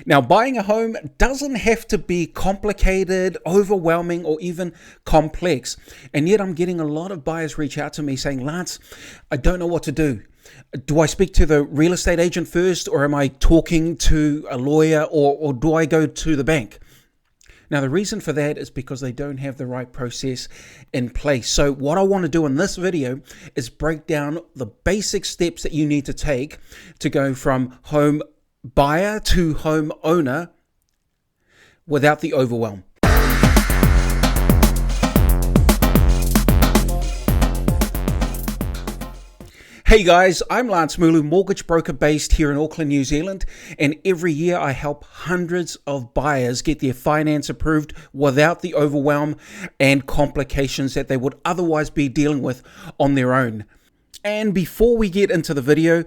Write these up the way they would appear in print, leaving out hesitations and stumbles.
Now, buying a home doesn't have to be complicated, overwhelming, or even complex. And yet I'm getting a lot of buyers reach out to me saying, Lance, I don't know what to do. Do I speak to the real estate agent first, or am I talking to a lawyer, or do I go to the bank? Now, the reason for that is because they don't have the right process in place. So what I want to do in this video is break down the basic steps that you need to take to go from home buyer to home owner without the overwhelm. Hey guys, I'm Lance Mulu, mortgage broker based here in Auckland, New Zealand, and every year I help hundreds of buyers get their finance approved without the overwhelm and complications that they would otherwise be dealing with on their own. And before we get into the video,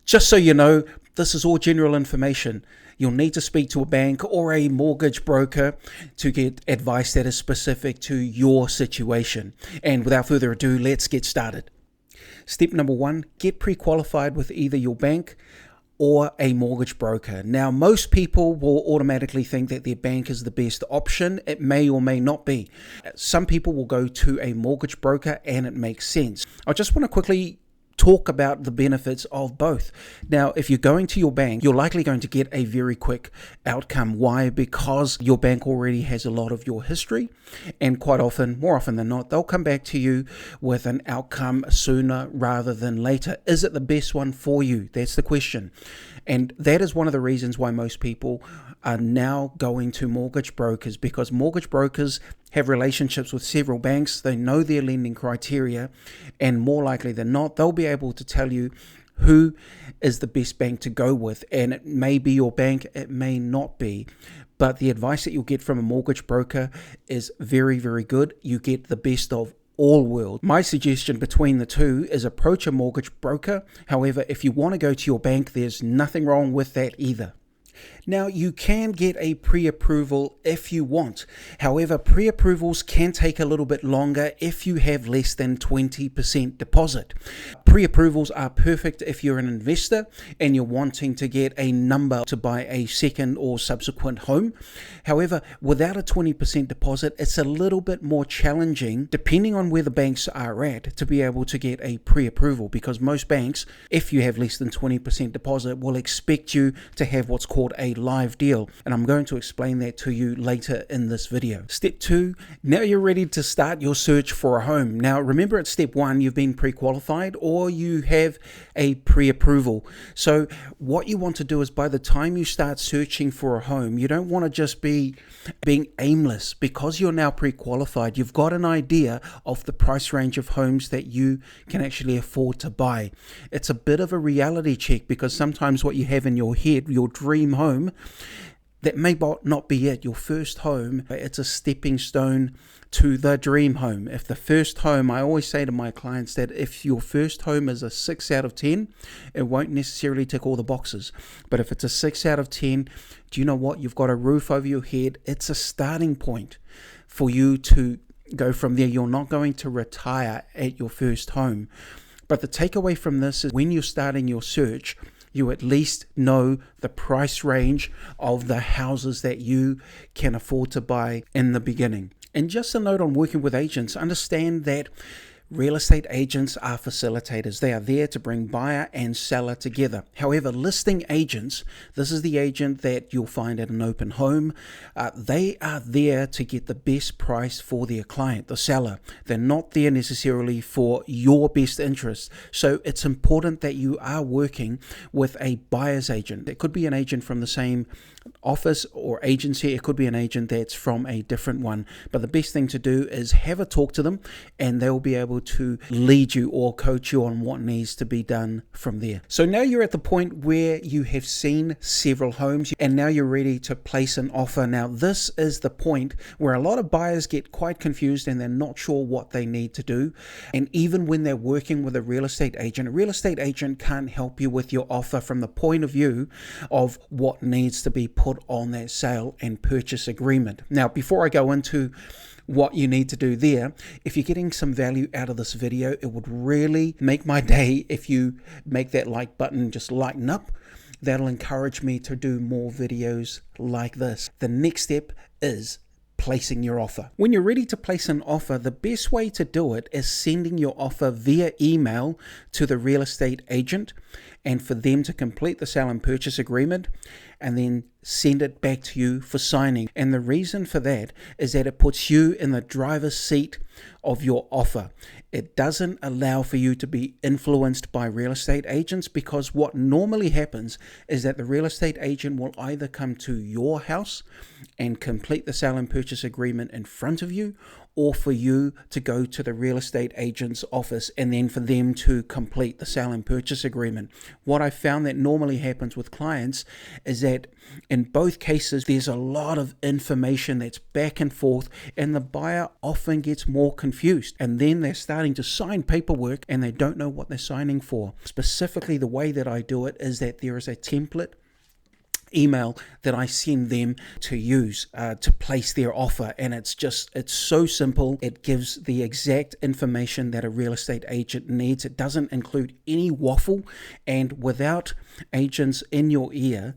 just so you know, this is all general information. You'll need to speak to a bank or a mortgage broker to get advice that is specific to your situation. And without further ado, let's get started. Step number one, get pre-qualified with either your bank or a mortgage broker. Now, most people will automatically think that their bank is the best option. It may or may not be. Some people will go to a mortgage broker and it makes sense. I just want to quickly talk about the benefits of both. Now, if you're going to your bank, you're likely going to get a very quick outcome. Why? Because your bank already has a lot of your history, and quite often, more often than not, they'll come back to you with an outcome sooner rather than later. Is it the best one for you? That's the question. And that is one of the reasons why most people are now going to mortgage brokers, because mortgage brokers have relationships with several banks. They know their lending criteria, and more likely than not, they'll be able to tell you who is the best bank to go with. And it may be your bank, it may not be. But the advice that you'll get from a mortgage broker is very, very good. You get the best of all worlds. My suggestion between the two is approach a mortgage broker. However, if you want to go to your bank, there's nothing wrong with that either. Now, you can get a pre-approval if you want. However, pre-approvals can take a little bit longer if you have less than 20% deposit. Pre-approvals are perfect if you're an investor and you're wanting to get a number to buy a second or subsequent home. However, without a 20% deposit, it's a little bit more challenging, depending on where the banks are at, to be able to get a pre-approval, because most banks, if you have less than 20% deposit, will expect you to have what's called a live deal, and I'm going to explain that to you later in this video. Step two, now you're ready to start your search for a home. Now remember, at step one, you've been pre-qualified or you have a pre-approval. So what you want to do is, by the time you start searching for a home, you don't want to just be being aimless. Because you're now pre-qualified, you've got an idea of the price range of homes that you can actually afford to buy. It's a bit of a reality check, because sometimes what you have in your head, your dream home, that may not be it, your first home. It's a stepping stone to the dream home. If the first home, I always say to my clients that if your first home is a 6 out of 10, it won't necessarily tick all the boxes. But if it's a 6 out of 10, do you know what? You've got a roof over your head. It's a starting point for you to go from there. You're not going to retire at your first home. But the takeaway from this is, when you're starting your search, you at least know the price range of the houses that you can afford to buy in the beginning. And just a note on working with agents, understand that real estate agents are facilitators. They are there to bring buyer and seller together. However, listing agents, this is the agent that you'll find at an open home. They are there to get the best price for their client, the seller. They're not there necessarily for your best interest. So it's important that you are working with a buyer's agent. It could be an agent from the same office or agency. It could be an agent that's from a different one. But the best thing to do is have a talk to them, and they'll be able to lead you or coach you on what needs to be done from there. So now you're at the point where you have seen several homes and now you're ready to place an offer. Now this is the point where a lot of buyers get quite confused and they're not sure what they need to do. And even when they're working with a real estate agent can't help you with your offer from the point of view of what needs to be put on that sale and purchase agreement. Now, before I go into what you need to do there, if you're getting some value out of this video, it would really make my day if you make that like button just lighten up that'll encourage me to do more videos like this. The next step is placing your offer. When you're ready to place an offer, the best way to do it is sending your offer via email to the real estate agent and for them to complete the sale and purchase agreement and then send it back to you for signing. And the reason for that is that it puts you in the driver's seat of your offer. It doesn't allow for you to be influenced by real estate agents, because what normally happens is that the real estate agent will either come to your house and complete the sale and purchase agreement in front of you, or for you to go to the real estate agent's office and then for them to complete the sale and purchase agreement. What I found that normally happens with clients is that in both cases, there's a lot of information that's back and forth, and the buyer often gets more confused. And then they're starting to sign paperwork and they don't know what they're signing for. Specifically, the way that I do it is that there is a template email that I send them to use to place their offer, and it's so simple. It gives the exact information that a real estate agent needs. It doesn't include any waffle, and without agents in your ear,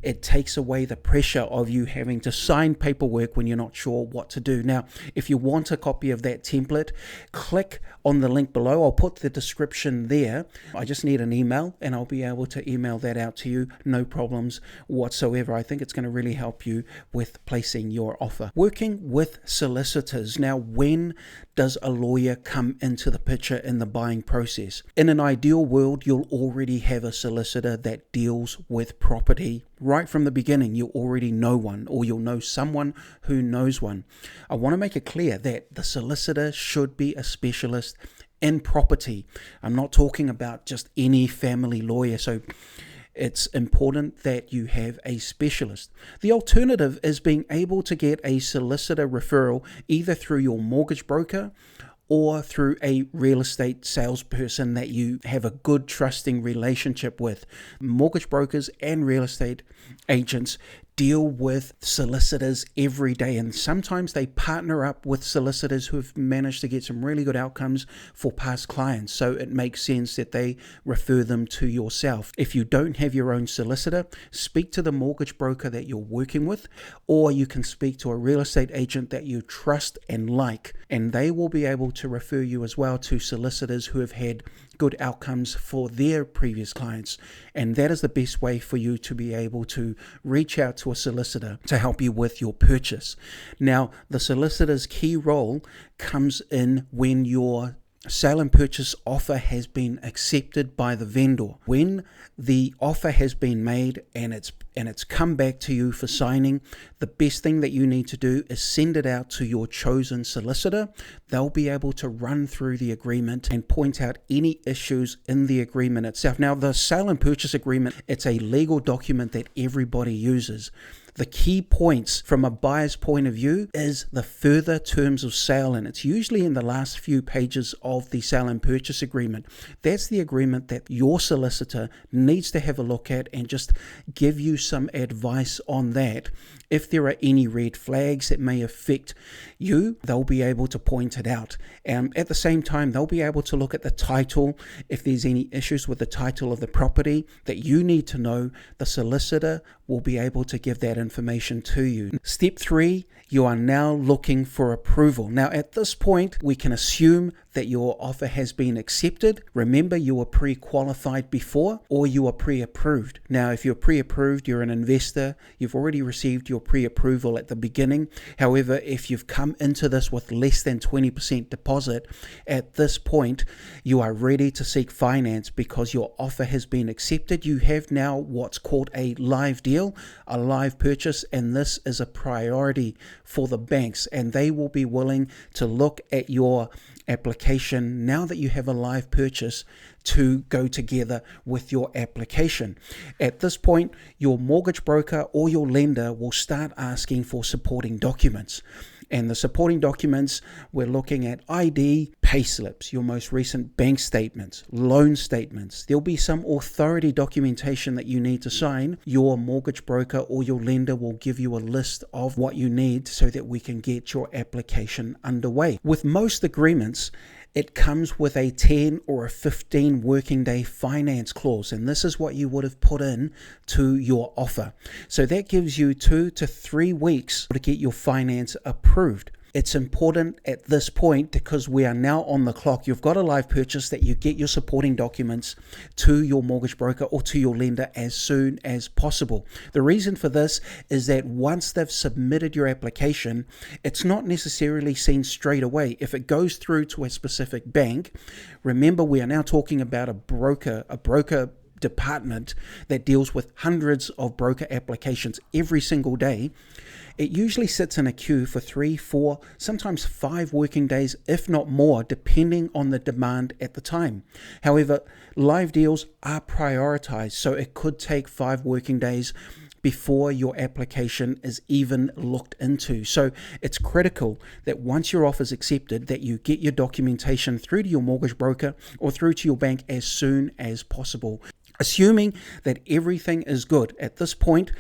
it takes away the pressure of you having to sign paperwork when you're not sure what to do. Now, if you want a copy of that template, click on the link below. I'll put the description there. I just need an email and I'll be able to email that out to you. No problems whatsoever. I think it's going to really help you with placing your offer. Working with solicitors. Now, when does a lawyer come into the picture in the buying process? In an ideal world, you'll already have a solicitor that deals with property. Right from the beginning, you already know one, or you'll know someone who knows one. I want to make it clear that the solicitor should be a specialist in property. I'm not talking about just any family lawyer. So it's important that you have a specialist. The alternative is being able to get a solicitor referral either through your mortgage broker or through a real estate salesperson that you have a good trusting relationship with. Mortgage brokers and real estate agents deal with solicitors every day, and sometimes they partner up with solicitors who have managed to get some really good outcomes for past clients, so it makes sense that they refer them to yourself. If you don't have your own solicitor, speak to the mortgage broker that you're working with, or you can speak to a real estate agent that you trust and like, and they will be able to refer you as well to solicitors who have had good outcomes for their previous clients. And that is the best way for you to be able to reach out to a solicitor to help you with your purchase. Now, the solicitor's key role comes in when your sale and purchase offer has been accepted by the vendor. When the offer has been made and it's come back to you for signing, the best thing that you need to do is send it out to your chosen solicitor. They'll be able to run through the agreement and point out any issues in the agreement itself. Now, the sale and purchase agreement, it's a legal document that everybody uses. The key points from a buyer's point of view is the further terms of sale, and it's usually in the last few pages of the sale and purchase agreement. That's the agreement that your solicitor needs to have a look at and just give you some advice on that. If there are any red flags that may affect you, they'll be able to point it out. And at the same time, they'll be able to look at the title. If there's any issues with the title of the property that you need to know, the solicitor will be able to give that information to you. Step 3, you are now looking for approval. Now, at this point, we can assume that your offer has been accepted. Remember, you were pre-qualified before, or you are pre-approved. Now, if you're pre-approved, you're an investor, you've already received your pre-approval at the beginning. However, if you've come into this with less than 20% deposit, at this point, you are ready to seek finance because your offer has been accepted. You have now what's called a live deal, a live purchase, and this is a priority for the banks, and they will be willing to look at your application now that you have a live purchase to go together with your application. At this point, your mortgage broker or your lender will start asking for supporting documents. And the supporting documents, we're looking at ID, payslips, your most recent bank statements, loan statements. There'll be some authority documentation that you need to sign. Your mortgage broker or your lender will give you a list of what you need so that we can get your application underway. With most agreements, it comes with a 10 or a 15 working day finance clause, and this is what you would have put in to your offer. So that gives you 2 to 3 weeks to get your finance approved. It's important at this point because we are now on the clock. You've got a live purchase that you get your supporting documents to your mortgage broker or to your lender as soon as possible. The reason for this is that once they've submitted your application, it's not necessarily seen straight away. If it goes through to a specific bank, remember we are now talking about a broker department that deals with hundreds of broker applications every single day. It usually sits in a queue for 3, 4, sometimes 5 working days, if not more, depending on the demand at the time. However, live deals are prioritized, so it could take 5 working days before your application is even looked into. So it's critical that once your offer is accepted, that you get your documentation through to your mortgage broker or through to your bank as soon as possible. Assuming that everything is good at this point,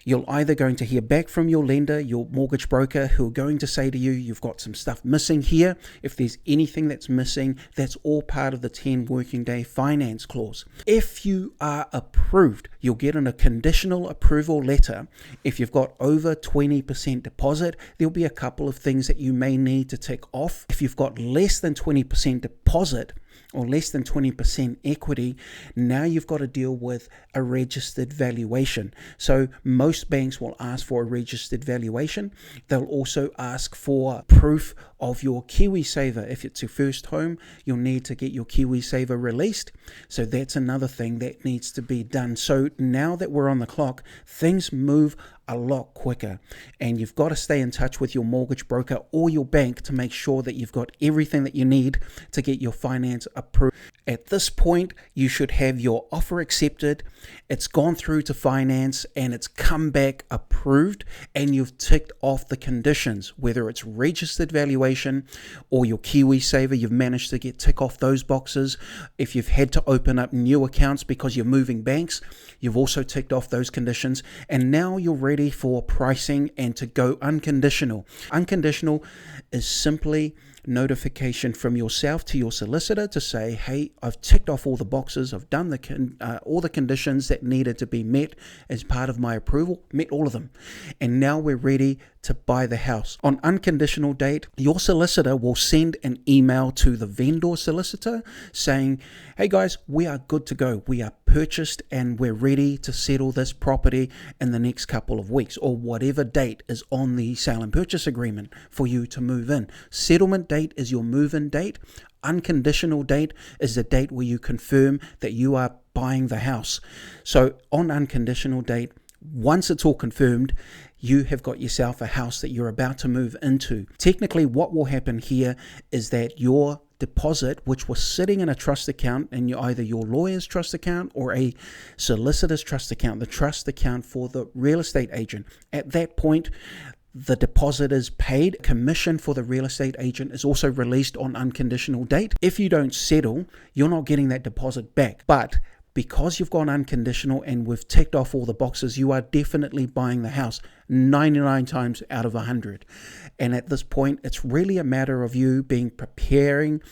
you're either going to hear back from your lender, your mortgage broker, who are going to say to you, you've got some stuff missing here. If there's anything that's missing, that's all part of the 10 working day finance clause. If you are approved, you'll get a conditional approval letter. If you've got over 20% deposit, there'll be a couple of things that you may need to tick off. If you've got less than 20% deposit, or less than 20% equity, now you've got to deal with a registered valuation. So most banks will ask for a registered valuation. They'll also ask for proof of your KiwiSaver. If it's your first home, you'll need to get your KiwiSaver released. So that's another thing that needs to be done. So now that we're on the clock, things move a lot quicker, and you've got to stay in touch with your mortgage broker or your bank to make sure that you've got everything that you need to get your finance approved. At this point, you should have your offer accepted, it's gone through to finance, and it's come back approved, and you've ticked off the conditions, whether it's registered valuation or your KiwiSaver, you've managed to tick off those boxes. If you've had to open up new accounts because you're moving banks, you've also ticked off those conditions, and now you're ready for pricing and to go unconditional. Unconditional is simply notification from yourself to your solicitor to say, hey, I've ticked off all the boxes, I've done all the conditions that needed to be met as part of my approval, met all of them, and now we're ready to buy the house. On unconditional date, your solicitor will send an email to the vendor solicitor saying, hey guys, we are good to go, we are purchased and we're ready to settle this property in the next couple of weeks, or whatever date is on the sale and purchase agreement for you to move in. Settlement date is your move-in date. Unconditional date is the date where you confirm that you are buying the house. So on unconditional date, once it's all confirmed, you have got yourself a house that you're about to move into. Technically, what will happen here is that your deposit, which was sitting in a trust account, and either your lawyer's trust account or a solicitor's trust account, the trust account for the real estate agent, at that point, the deposit is paid. Commission for the real estate agent is also released on unconditional date. If you don't settle, you're not getting that deposit back. But because you've gone unconditional and we've ticked off all the boxes, you are definitely buying the house 99 times out of 100. And at this point, it's really a matter of you preparing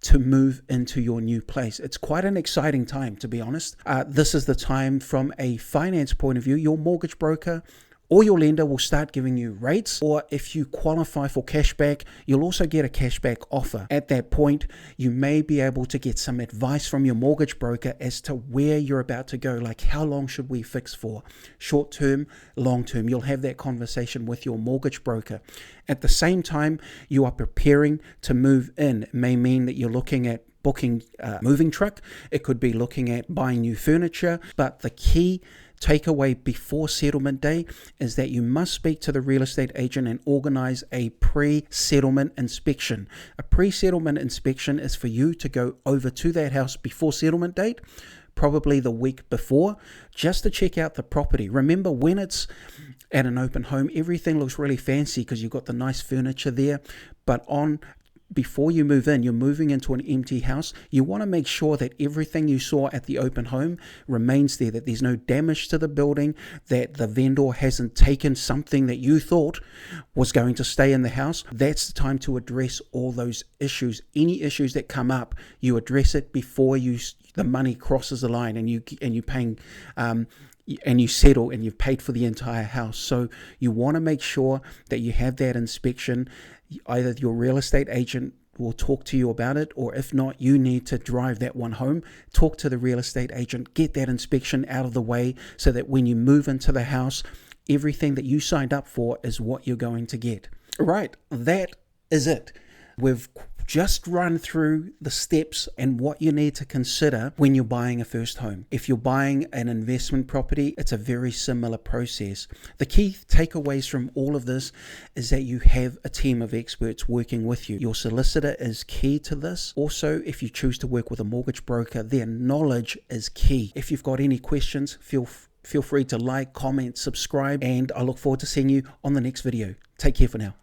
to move into your new place. It's quite an exciting time, to be honest. This is the time from a finance point of view. Your mortgage broker or your lender will start giving you rates, or if you qualify for cashback, you'll also get a cashback offer. At that point, you may be able to get some advice from your mortgage broker as to where you're about to go, like how long should we fix for? Short term, long term. You'll have that conversation with your mortgage broker. At the same time, you are preparing to move in. It may mean that you're looking at booking a moving truck. It could be looking at buying new furniture, but the key takeaway before settlement day is that you must speak to the real estate agent and organize a pre-settlement inspection. A pre-settlement inspection is for you to go over to that house before settlement date, probably the week before, just to check out the property. Remember, when it's at an open home, everything looks really fancy because you've got the nice furniture there, but on before you move in, you're moving into an empty house. You want to make sure that everything you saw at the open home remains there, that there's no damage to the building, that the vendor hasn't taken something that you thought was going to stay in the house. That's the time to address all those issues. Any issues that come up, you address it before the money crosses the line and you're paying and you settle and you've paid for the entire house. So you want to make sure that you have that inspection. Either your real estate agent will talk to you about it, or if not, you need to drive that one home. Talk to the real estate agent, get that inspection out of the way so that when you move into the house, everything that you signed up for is what you're going to get. Right, that is it. We've just run through the steps and what you need to consider when you're buying a first home. If you're buying an investment property, it's a very similar process. The key takeaways from all of this is that you have a team of experts working with you. Your solicitor is key to this. Also, if you choose to work with a mortgage broker, their knowledge is key. If you've got any questions, feel free to like, comment, subscribe, and I look forward to seeing you on the next video. Take care for now.